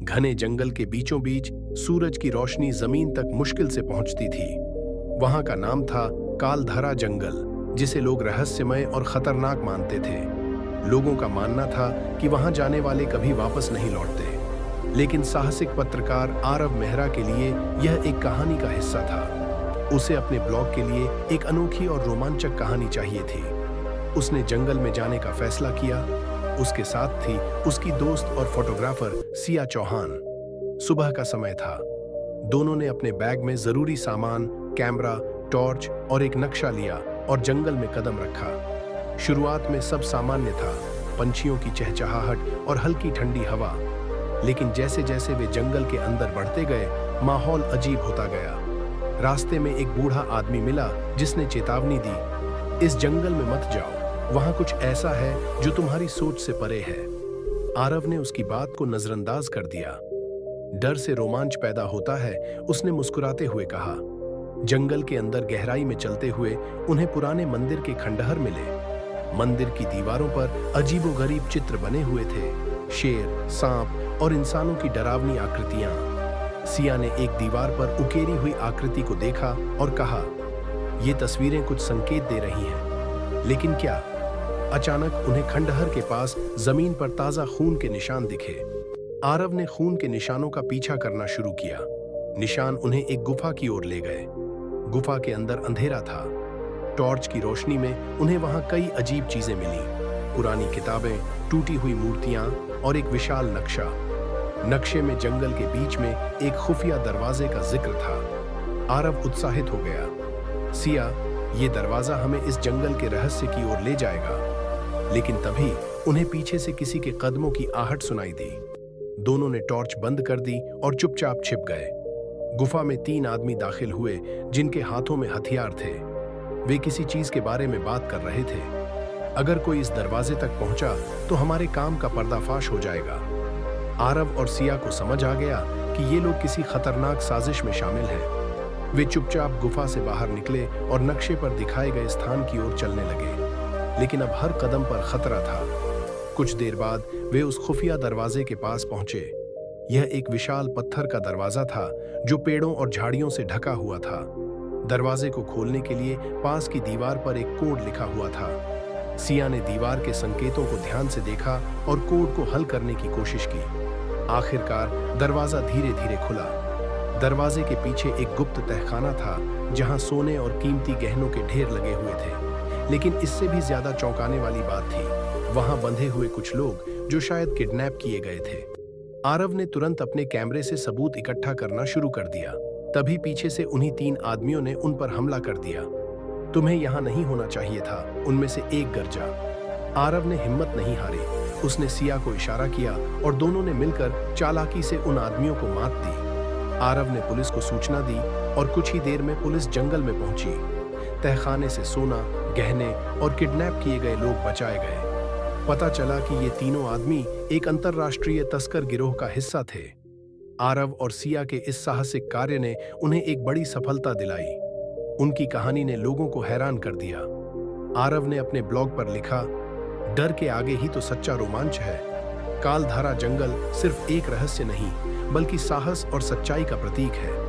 घने जंगल के बीचों बीच सूरज की रोशनी जमीन तक मुश्किल से पहुंचती थी। वहां का नाम था कालधारा जंगल, जिसे लोग रहस्यमय और खतरनाक मानते थे। लोगों का मानना था कि वहां जाने वाले कभी वापस नहीं लौटते। लेकिन साहसिक पत्रकार आरव मेहरा के लिए यह एक कहानी का हिस्सा था। उसे अपने ब्लॉग के लिए एक अनोखी और रोमांचक कहानी चाहिए थी। उसने जंगल में जाने का फैसला किया। उसके साथ थी उसकी दोस्त और फोटोग्राफर सिया चौहान। सुबह का समय था। दोनों ने अपने बैग में जरूरी सामान, कैमरा, टॉर्च और एक नक्शा लिया और जंगल में कदम रखा। शुरुआत में सब सामान्य था, पंछियों की चहचहाहट और हल्की ठंडी हवा। लेकिन जैसे जैसे वे जंगल के अंदर बढ़ते गए, माहौल अजीब होता गया। रास्ते में एक बूढ़ा आदमी मिला जिसने चेतावनी दी, इस जंगल में मत जाओ, वहां कुछ ऐसा है जो तुम्हारी सोच से परे है। आरव ने उसकी बात को नजरअंदाज कर दिया। डर से रोमांच पैदा होता है, उसने मुस्कुराते हुए कहा। जंगल के अंदर गहराई में चलते हुए उन्हें पुराने मंदिर के खंडहर मिले। मंदिर की दीवारों पर अजीबोगरीब चित्र बने हुए थे, शेर, सांप और इंसानों की डरावनी आकृतियां। सिया ने एक दीवार पर उकेरी हुई आकृति को देखा और कहा, ये तस्वीरें कुछ संकेत दे रही हैं। लेकिन क्या? अचानक उन्हें खंडहर के पास जमीन पर ताजा खून के निशान दिखे। आरव ने खून के निशानों का पीछा करना शुरू किया। निशान उन्हें एक गुफा की ओर ले गए। गुफा के अंदर अंधेरा था। टॉर्च की रोशनी में उन्हें वहां कई अजीब चीजें मिली, पुरानी किताबें, टूटी हुई मूर्तियां और एक विशाल नक्शा। नक्शे में जंगल के बीच में एक खुफिया दरवाजे का जिक्र था। आरव उत्साहित हो गया। सिया, ये दरवाजा हमें इस जंगल के रहस्य की ओर ले जाएगा। लेकिन तभी उन्हें पीछे से किसी के कदमों की आहट सुनाई दी। दोनों ने टॉर्च बंद कर दी और चुपचाप छिप गए। गुफा में 3 आदमी दाखिल हुए जिनके हाथों में हथियार थे। वे किसी चीज के बारे में बात कर रहे थे। अगर कोई इस दरवाजे तक पहुंचा तो हमारे काम का पर्दाफाश हो जाएगा। आरव और सिया को समझ आ गया कि ये लोग किसी खतरनाक साजिश में शामिल हैं। वे चुपचाप गुफा से बाहर निकले और नक्शे पर दिखाए गए स्थान की ओर चलने लगे। लेकिन अब हर कदम पर खतरा था। कुछ देर बाद वे उस खुफिया दरवाजे के पास पहुंचे। यह एक विशाल पत्थर का दरवाजा था जो पेड़ों और झाड़ियों से ढका हुआ था। दरवाजे को खोलने के लिए पास की दीवार पर एक कोड लिखा हुआ था। सिया ने दीवार के संकेतों को ध्यान से देखा और कोड को हल करने की कोशिश की। आखिरकार दरवाजा धीरे धीरे खुला। दरवाजे के पीछे एक गुप्त तहखाना था जहां सोने और कीमती गहनों के ढेर लगे हुए थे। लेकिन इससे भी ज्यादा चौंकाने वाली बात थी, वहां बंधे हुए कुछ लोग जो शायद किडनैप किए गए थे। आरव ने तुरंत अपने कैमरे से सबूत इकट्ठा करना शुरू कर दिया। तभी पीछे से उन्हीं 3 आदमियों ने उन पर हमला कर दिया। तुम्हें यहां नहीं होना चाहिए था, उनमें से एक गरजा। आरव ने हिम्मत नहीं हारी। उसने सिया को इशारा किया और दोनों ने मिलकर चालाकी से उन आदमियों को मात दी। आरव ने पुलिस को सूचना दी और कुछ ही देर में पुलिस जंगल में पहुंची। तहखाने से सोना, गहने और किडनैप किए गए लोग बचाए गए। पता चला कि ये तीनों आदमी एक अंतर्राष्ट्रीय तस्कर गिरोह का हिस्सा थे। आरव और सिया के इस साहसिक कार्य ने उन्हें एक बड़ी सफलता दिलाई। उनकी कहानी ने लोगों को हैरान कर दिया। आरव ने अपने ब्लॉग पर लिखा, डर के आगे ही तो सच्चा रोमांच है। कालधारा जंगल सिर्फ एक रहस्य नहीं, बल्कि साहस और सच्चाई का प्रतीक है।